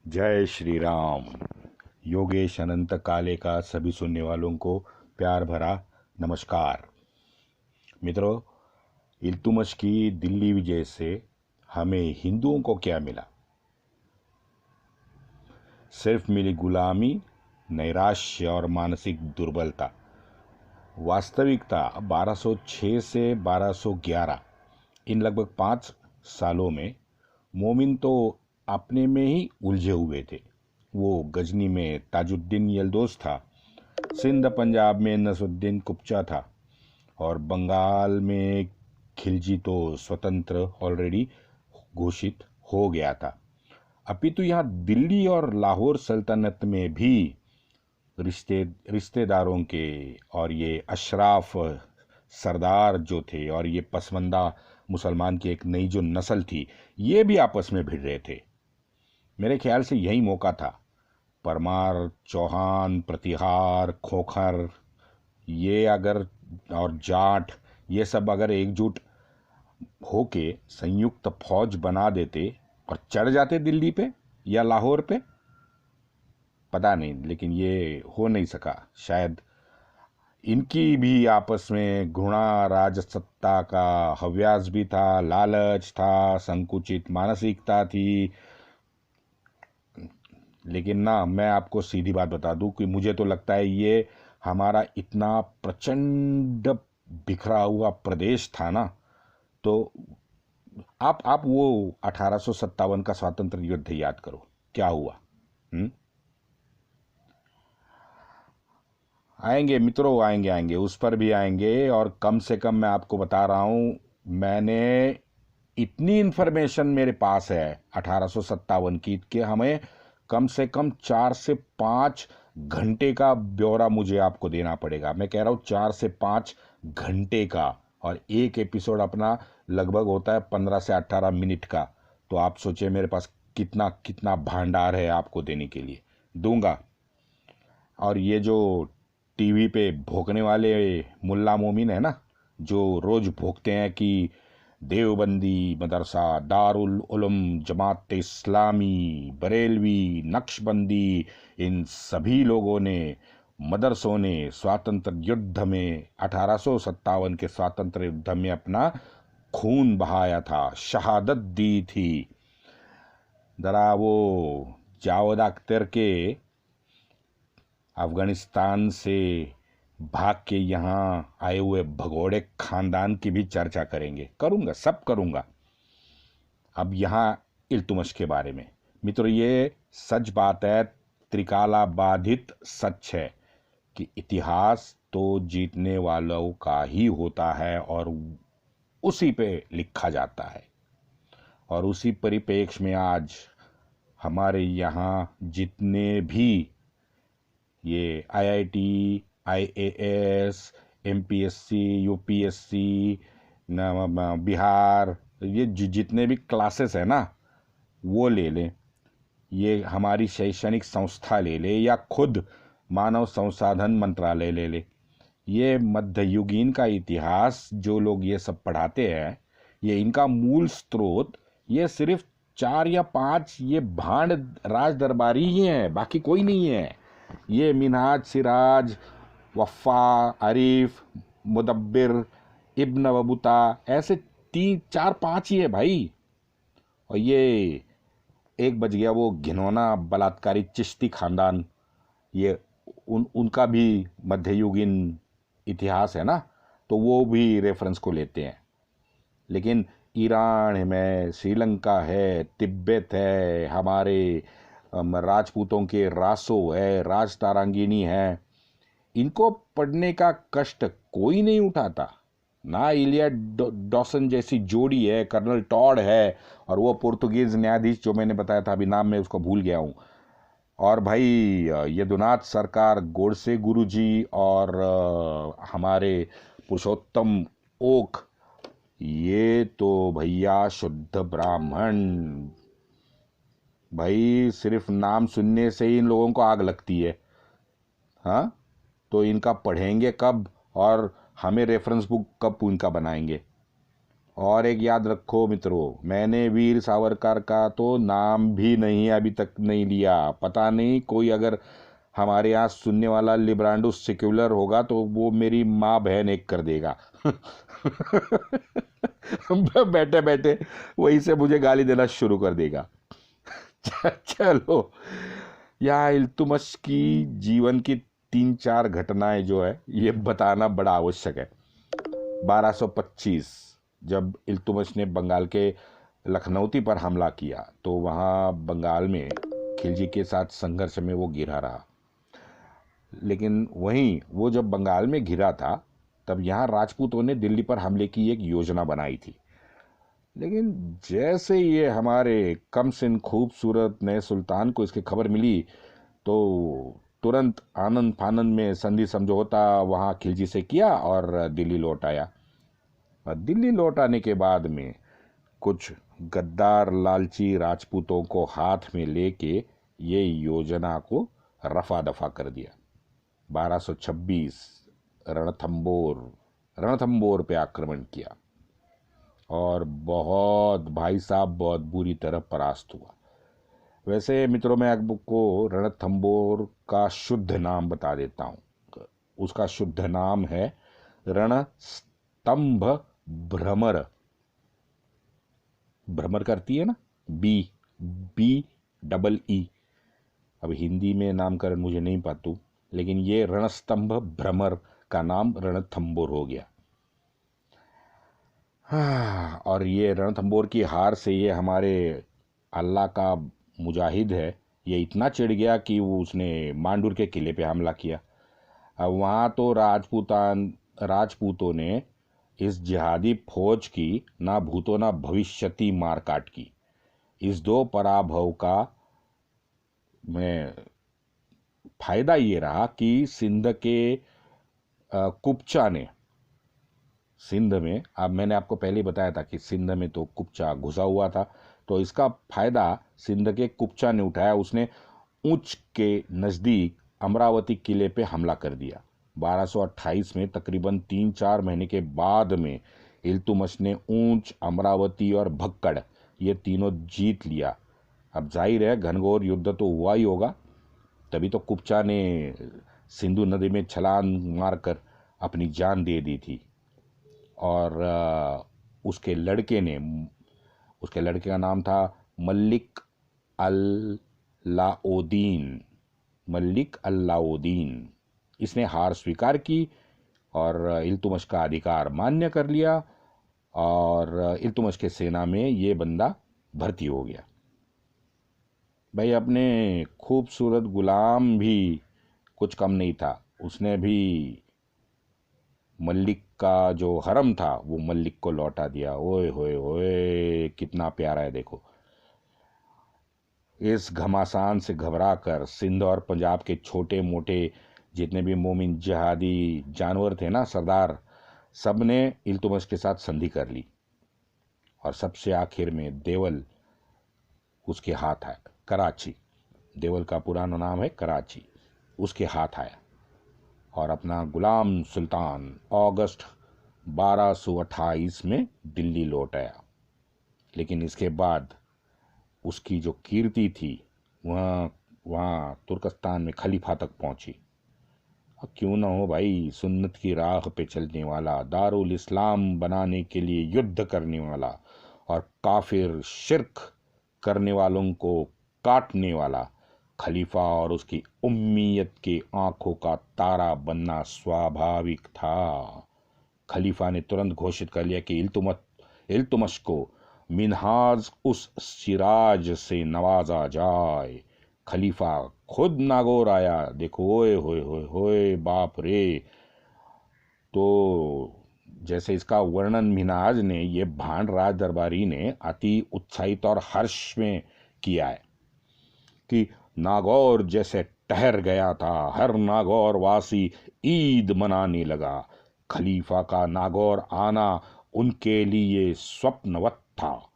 जय श्री राम। योगेश अनंत काले का सभी सुनने वालों को प्यार भरा नमस्कार। मित्रों, इल्तुतमिश की दिल्ली विजय से हमें हिंदुओं को क्या मिला? सिर्फ मिली गुलामी, नैराश्य और मानसिक दुर्बलता। वास्तविकता 1206 से 1211 इन लगभग 5 सालों में मोमिन तो अपने में ही उलझे हुए थे। वो गजनी में ताजुद्दीन यलदोस था, सिंध पंजाब में नसरुद्दीन कुपचा था और बंगाल में खिलजी तो स्वतंत्र ऑलरेडी घोषित हो गया था। अपितु यहाँ दिल्ली और लाहौर सल्तनत में भी रिश्तेदारों के और ये अशराफ सरदार जो थे और ये पसमंदा मुसलमान की एक नई जो नस्ल थी, ये भी आपस में भिड़ रहे थे। मेरे ख्याल से यही मौका था। परमार, चौहान, प्रतिहार, खोखर, ये अगर और जाट, ये सब अगर एकजुट होके संयुक्त फौज बना देते और चढ़ जाते दिल्ली पे या लाहौर पे, पता नहीं, लेकिन ये हो नहीं सका। शायद इनकी भी आपस में घृणा, राजसत्ता का हव्यास भी था, लालच था, संकुचित मानसिकता थी। लेकिन ना, मैं आपको सीधी बात बता दूं कि मुझे तो लगता है ये हमारा इतना प्रचंड बिखरा हुआ प्रदेश था ना, तो आप वो 1857 का स्वातंत्र युद्ध याद करो, क्या हुआ। आएंगे मित्रों, आएंगे उस पर भी आएंगे। और कम से कम मैं आपको बता रहा हूं, मैंने इतनी इन्फॉर्मेशन मेरे पास है 1857 की कि हमें कम से कम 4 से 5 घंटे का ब्यौरा मुझे आपको देना पड़ेगा। मैं कह रहा हूँ 4 से 5 घंटे का, और एक एपिसोड अपना लगभग होता है 15 से 18 मिनट का। तो आप सोचिए मेरे पास कितना कितना भांडार है आपको देने के लिए। दूंगा। और ये जो टीवी पे भोंकने वाले मुल्ला मोमिन है ना, जो रोज भोंकते हैं कि देवबंदी मदरसा, दारुल उलूम, जमात इस्लामी, बरेलवी, नक्शबंदी, इन सभी लोगों ने, मदरसों ने स्वातंत्र युद्ध में 1857 के स्वातंत्र युद्ध में अपना खून बहाया था, शहादत दी थी। जरा वो जावेद अख्तर के अफगानिस्तान से भाग के यहाँ आए हुए भगोड़े खानदान की भी चर्चा करेंगे, करूँगा, सब करूँगा। अब यहाँ इल्तुतमिश के बारे में मित्रों, ये सच बात है, त्रिकाला बाधित सच है कि इतिहास तो जीतने वालों का ही होता है और उसी पे लिखा जाता है। और उसी परिप्रेक्ष्य में आज हमारे यहाँ जितने भी ये IIT, IAS, MPSC, UPSC, Bihar, ये जितने भी क्लासेस है ना, वो ले लें, ये हमारी शैक्षणिक संस्था ले ले, या खुद मानव संसाधन मंत्रालय ले ले, ये मध्ययुगीन का इतिहास जो लोग ये सब पढ़ाते हैं, ये इनका मूल स्रोत ये सिर्फ 4 या 5 ये भांड राज दरबारी ही हैं, बाकी कोई नहीं है। ये मिनहाज, सिराज, वफ़ा, आरिफ, मुदब्बिर, इब्न बबूता, ऐसे 3 4 5 ही है भाई। और ये एक बज गया वो घिनौना बलात्कारी चिश्ती खानदान, ये उनका भी मध्ययुगीन इतिहास है ना, तो वो भी रेफरेंस को लेते हैं। लेकिन ईरान में, श्रीलंका है, तिब्बत है, हमारे राजपूतों के रासो है, राज तारांगिनी है, इनको पढ़ने का कष्ट कोई नहीं उठाता ना। इलिया डॉसन जैसी जोड़ी है, कर्नल टॉड है, और वो पुर्तगीज न्यायाधीश जो मैंने बताया था, अभी नाम मैं उसको भूल गया हूँ। और भाई यदुनाथ सरकार, गोडसे गुरुजी, और हमारे पुरुषोत्तम ओक, ये तो भैया शुद्ध ब्राह्मण। भाई सिर्फ नाम सुनने से ही इन लोगों को आग लगती है। हाँ, तो इनका पढ़ेंगे कब और हमें रेफरेंस बुक कब इनका बनाएंगे? और एक याद रखो मित्रों, मैंने वीर सावरकर का तो नाम भी नहीं अभी तक नहीं लिया। पता नहीं कोई अगर हमारे यहाँ सुनने वाला लिब्रांडो सेक्युलर होगा तो वो मेरी माँ बहन एक कर देगा। बैठे बैठे वहीं से मुझे गाली देना शुरू कर देगा। चलो, यहाँ इल्तुतमिश की जीवन की 3-4 घटनाएं जो है ये बताना बड़ा आवश्यक है। 1225 जब इल्तुतमिश ने बंगाल के लखनऊती पर हमला किया तो वहाँ बंगाल में खिलजी के साथ संघर्ष में वो घिरा रहा। लेकिन वहीं वो जब बंगाल में घिरा था तब यहाँ राजपूतों ने दिल्ली पर हमले की एक योजना बनाई थी। लेकिन जैसे ये हमारे कम सिन खूबसूरत नए सुल्तान को इसकी खबर मिली तो तुरंत आनंद फानंद में संधि समझौता वहाँ खिलजी से किया और दिल्ली लौट आया। और दिल्ली लौट आने के बाद में कुछ गद्दार लालची राजपूतों को हाथ में लेके ये योजना को रफा दफा कर दिया। 1226 रणथंबोर पे आक्रमण किया और बहुत भाई साहब बहुत बुरी तरह परास्त हुआ। वैसे मित्रों, मैं आपको रणथंबोर का शुद्ध नाम बता देता हूँ। उसका शुद्ध नाम है रणस्तंभ भ्रमर। भ्रमर करती है ना, बी डबल ई। अब हिंदी में नामकरण मुझे नहीं पता, लेकिन ये रणस्तंभ भ्रमर का नाम रणथंबोर हो गया। हाँ, और ये रणथंबोर की हार से ये हमारे अल्लाह का मुजाहिद है, ये इतना चिढ़ गया कि वो उसने मांडुर के किले पे हमला किया। अब वहाँ तो राजपूतों ने इस जिहादी फौज की ना भूतो ना भविष्यति मार काट की। इस दो पराभव का में फायदा ये रहा कि सिंध के कुपचा ने, सिंध में, अब मैंने आपको पहले ही बताया था कि सिंध में तो कुपचा घुसा हुआ था, तो इसका फायदा सिंध के कुपचा ने उठाया। उसने ऊंच के नज़दीक अमरावती किले पे हमला कर दिया। 1228 में तकरीबन 3-4 महीने के बाद में इल्तुतमिश ने ऊंच, अमरावती और भक्कड़ ये तीनों जीत लिया। अब जाहिर है घनघोर युद्ध तो हुआ ही होगा, तभी तो कुपचा ने सिंधु नदी में छलांग मारकर अपनी जान दे दी थी। और उसके लड़के का नाम था मलिक अल्लाउद्दीन। इसने हार स्वीकार की और इल्तुतमिश का अधिकार मान्य कर लिया और इल्तुतमिश के सेना में ये बंदा भर्ती हो गया। भाई, अपने खूबसूरत गुलाम भी कुछ कम नहीं था, उसने भी मलिक का जो हरम था वो मलिक को लौटा दिया। ओए होए होए, कितना प्यारा है देखो। इस घमासान से घबराकर सिंध और पंजाब के छोटे मोटे जितने भी मोमिन जिहादी जानवर थे ना, सरदार, सब ने इल्तुतमिश के साथ संधि कर ली। और सबसे आखिर में देवल उसके हाथ आया, कराची। देवल का पुराना नाम है कराची। उसके हाथ आया और अपना गुलाम सुल्तान अगस्त 1228 में दिल्ली लौट आया। लेकिन इसके बाद उसकी जो कीर्ति थी वहाँ तुर्कस्तान में खलीफा तक पहुंची। और क्यों ना हो भाई, सुन्नत की राह पे चलने वाला, दारुल इस्लाम बनाने के लिए युद्ध करने वाला और काफिर शिर्क करने वालों को काटने वाला खलीफा और उसकी उम्मियत की आंखों का तारा बनना स्वाभाविक था। खलीफा ने तुरंत घोषित कर लिया कि इल्तुतमिश को मिन्हाज उस सिराज से नवाजा जाए। खलीफा खुद नागौर आया। देखो, ओए होए होए होए, बाप रे। तो जैसे इसका वर्णन मिन्हाज ने, ये भांड राज दरबारी ने अति उत्साहित और हर्ष में किया है कि नागौर जैसे ठहर गया था, हर नागौर वासी ईद मनाने लगा। खलीफा का नागौर आना उनके लिए स्वप्नवत था।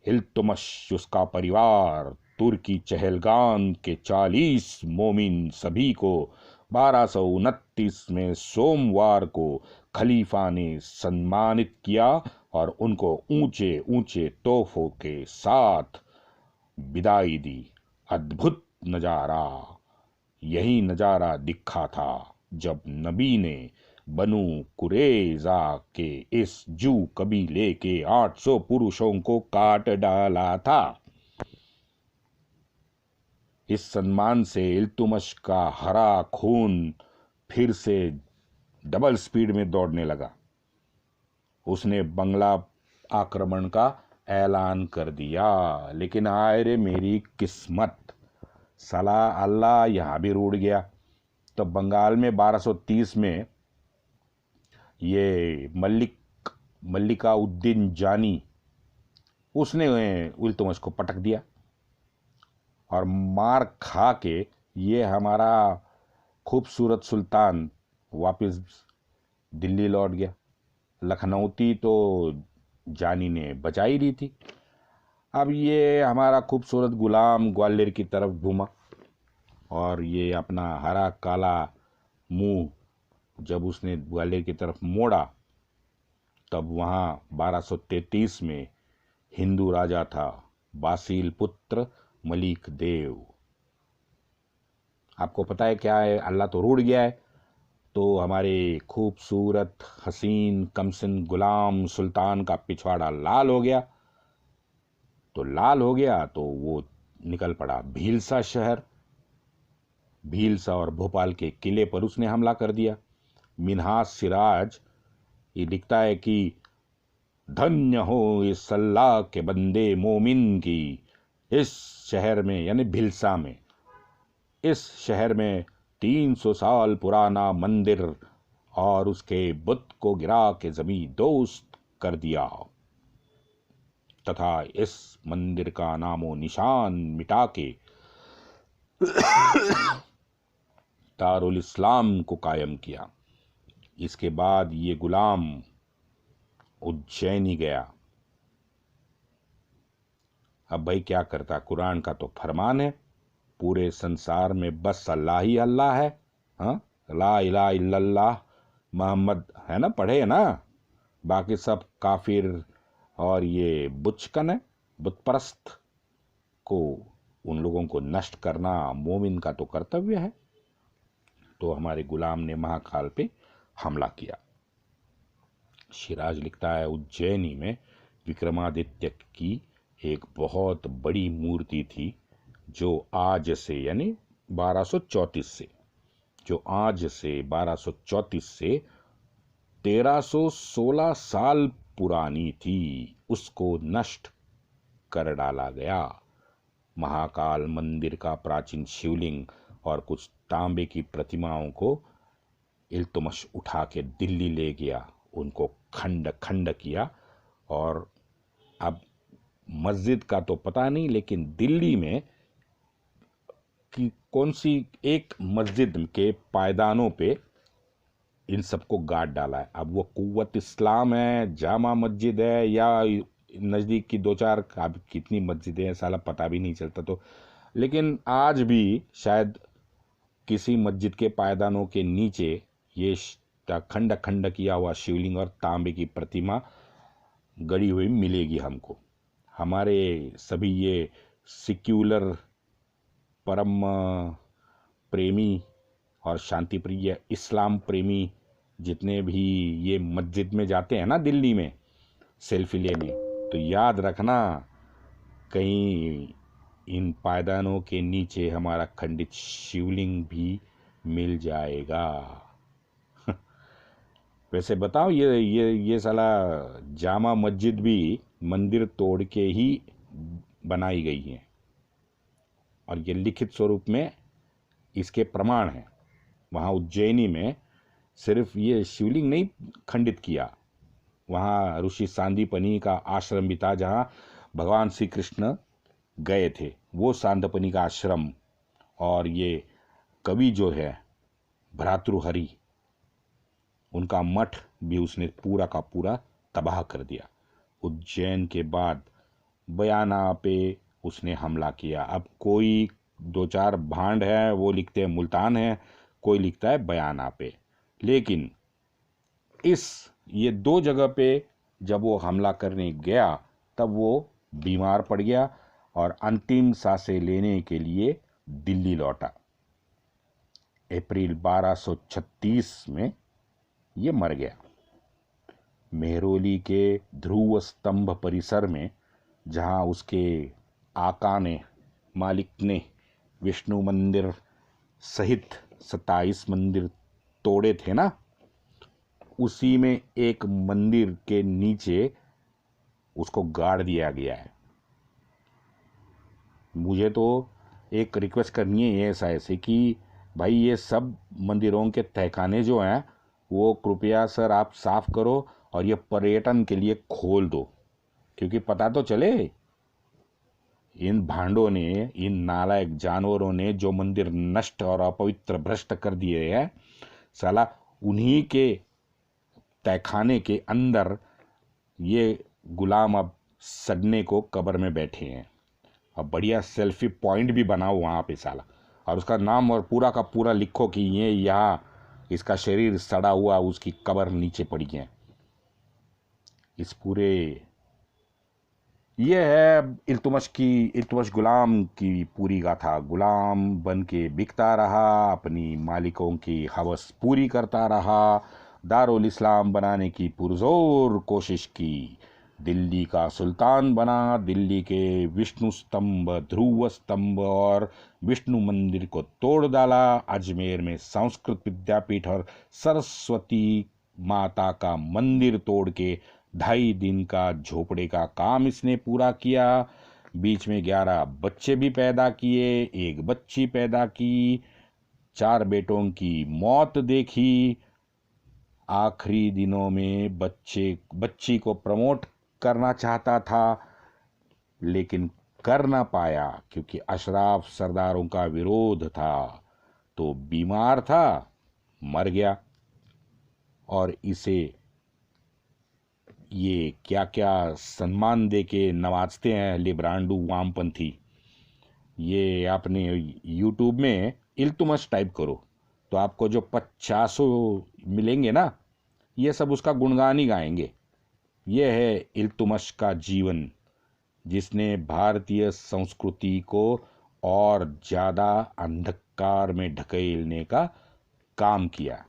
इल्तुतमिश, उसका परिवार, तुर्की चहलगान के 40 मोमिन सभी को 1229 में सोमवार को खलीफा ने सम्मानित किया और उनको ऊंचे ऊंचे तोहफों के साथ विदाई दी। अद्भुत नजारा, यही नजारा दिखा था जब नबी ने बनु कुरैज़ा के इस जू कबीले के 800 पुरुषों को काट डाला था। इस सम्मान से इल्तुतमिश का हरा खून फिर से डबल स्पीड में दौड़ने लगा। उसने बंगला आक्रमण का ऐलान कर दिया, लेकिन आए रे मेरी किस्मत, साला अल्लाह यहाँ भी रूठ गया। तो बंगाल में 1230 में ये मल्लिका उद्दीन जानी, उसने इल्तुतमिश को पटक दिया और मार खा के ये हमारा खूबसूरत सुल्तान वापस दिल्ली लौट गया। लखनऊती तो जानी ने बचा ही ली थी। अब ये हमारा खूबसूरत गुलाम ग्वालियर की तरफ घूमा और ये अपना हरा काला मुंह जब उसने ग्वालियर की तरफ मोड़ा, तब वहाँ 1233 में हिंदू राजा था बासिल पुत्र मलिक देव। आपको पता है क्या है, अल्लाह तो रूठ गया है। तो हमारे खूबसूरत हसीन कमसिन गुलाम सुल्तान का पिछवाड़ा लाल हो गया। तो लाल हो गया तो वो निकल पड़ा भीलसा शहर। भीलसा और भोपाल के किले पर उसने हमला कर दिया। मिन्हाज सिराज ये लिखता है कि धन्य हो इस अल्लाह के बंदे मोमिन की, इस शहर में यानी भिलसा में, इस शहर में 300 साल पुराना मंदिर और उसके बुत को गिरा के जमीन दोस्त कर दिया तथा इस मंदिर का नामो निशान मिटा के दारुल इस्लाम को कायम किया। इसके बाद ये गुलाम उज्जैनी गया। अब भाई क्या करता, कुरान का तो फरमान है पूरे संसार में बस अल्लाह ही अल्लाह है। हाँ, ला इलाहा इल्लल्लाह मोहम्मद है ना, पढ़े है ना, बाकी सब काफिर और ये बुचकन है, बुतपरस्त को, उन लोगों को नष्ट करना मोमिन का तो कर्तव्य है। तो हमारे गुलाम ने महाकाल पे हमला किया। सिराज लिखता है उज्जैनी में विक्रमादित्य की एक बहुत बड़ी मूर्ति थी जो आज से यानी 1234 से, जो आज से 1234 से 1316 साल पुरानी थी, उसको नष्ट कर डाला गया। महाकाल मंदिर का प्राचीन शिवलिंग और कुछ तांबे की प्रतिमाओं को इल्तुतमिश उठा के दिल्ली ले गया, उनको खंड खंड किया। और अब मस्जिद का तो पता नहीं, लेकिन दिल्ली में कि कौन सी एक मस्जिद के पायदानों पे इन सबको गाड़ डाला है। अब वो कुव्वत इस्लाम है, जामा मस्जिद है, या नज़दीक की 2-4 कितनी मस्जिदें हैं साला पता भी नहीं चलता। तो लेकिन आज भी शायद किसी मस्जिद के पायदानों के नीचे ये खंड खंड किया हुआ शिवलिंग और तांबे की प्रतिमा गड़ी हुई मिलेगी हमको। हमारे सभी ये सिक्युलर परम प्रेमी और शांति प्रिय इस्लाम प्रेमी जितने भी ये मस्जिद में जाते हैं ना दिल्ली में सेल्फी लेने, तो याद रखना कहीं इन पायदानों के नीचे हमारा खंडित शिवलिंग भी मिल जाएगा। वैसे बताओ, ये साला जामा मस्जिद भी मंदिर तोड़ के ही बनाई गई है और ये लिखित स्वरूप में इसके प्रमाण हैं। वहाँ उज्जैनी में सिर्फ ये शिवलिंग नहीं खंडित किया, वहाँ ऋषि सांदीपनि का आश्रम भी था जहाँ भगवान श्री कृष्ण गए थे, वो सांदीपनि का आश्रम। और ये कवि जो है भ्रातृहरि, उनका मठ भी उसने पूरा का पूरा तबाह कर दिया। उज्जैन के बाद बयाना पे उसने हमला किया। अब कोई 2-4 भांड है वो लिखते हैं मुल्तान है, कोई लिखता है बयाना पे, लेकिन ये 2 जगह पे जब वो हमला करने गया तब वो बीमार पड़ गया और अंतिम सांसें लेने के लिए दिल्ली लौटा। अप्रैल 1236 में ये मर गया। मेहरौली के ध्रुव स्तंभ परिसर में, जहाँ उसके आका ने, मालिक ने विष्णु मंदिर सहित 27 मंदिर तोड़े थे ना, उसी में एक मंदिर के नीचे उसको गाड़ दिया गया है। मुझे तो एक रिक्वेस्ट करनी है ऐसा ऐसे कि भाई ये सब मंदिरों के तहखाने जो हैं वो कृपया सर आप साफ करो और ये पर्यटन के लिए खोल दो, क्योंकि पता तो चले इन भांडों ने, इन नालायक जानवरों ने जो मंदिर नष्ट और अपवित्र भ्रष्ट कर दिए हैं, साला उन्हीं के तहखाने के अंदर ये गुलाम अब सड़ने को कब्र में बैठे हैं। अब बढ़िया सेल्फी पॉइंट भी बनाओ वहाँ पे साला, और उसका नाम और पूरा का पूरा लिखो कि ये यहाँ इसका शरीर सड़ा हुआ, उसकी कब्र नीचे पड़ी है। इस पूरे ये है इल्तुतमिश गुलाम की पूरी गाथा। गुलाम बन के बिकता रहा, अपनी मालिकों की हवस पूरी करता रहा, दारुल इस्लाम बनाने की पुरजोर कोशिश की, दिल्ली का सुल्तान बना, दिल्ली के विष्णु स्तंभ, ध्रुव स्तंभ और विष्णु मंदिर को तोड़ डाला, अजमेर में संस्कृत विद्यापीठ और सरस्वती माता का मंदिर तोड़ के 2.5 दिन का झोपड़े का काम इसने पूरा किया। बीच में 11 बच्चे भी पैदा किए, एक बच्ची पैदा की, 4 बेटों की मौत देखी। आखिरी दिनों में बच्ची को प्रमोट करना चाहता था, लेकिन कर ना पाया क्योंकि अशराफ सरदारों का विरोध था। तो बीमार था, मर गया। और इसे ये क्या क्या सम्मान दे के नवाजते हैं लिब्रांडू वामपंथी। ये आपने यूट्यूब में इल्तुतमिश टाइप करो तो आपको जो 50 मिलेंगे ना, ये सब उसका गुणगान ही गाएंगे। ये है इल्तुतमिश का जीवन, जिसने भारतीय संस्कृति को और ज़्यादा अंधकार में ढकेलने का काम किया।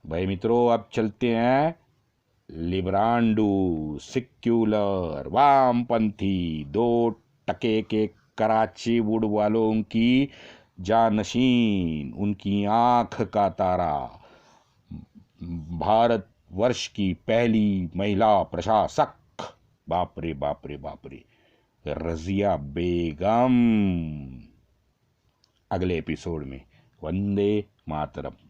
भाई मित्रों, अब चलते हैं लिब्रांडू, सिक्युलर, वामपंथी, 2 टके के कराची वुड वालों की जानशीन, उनकी आंख का तारा, भारत वर्ष की पहली महिला प्रशासक, बाप रे बाप रे बाप रे, रजिया बेगम। अगले एपिसोड में। वंदे मातरम।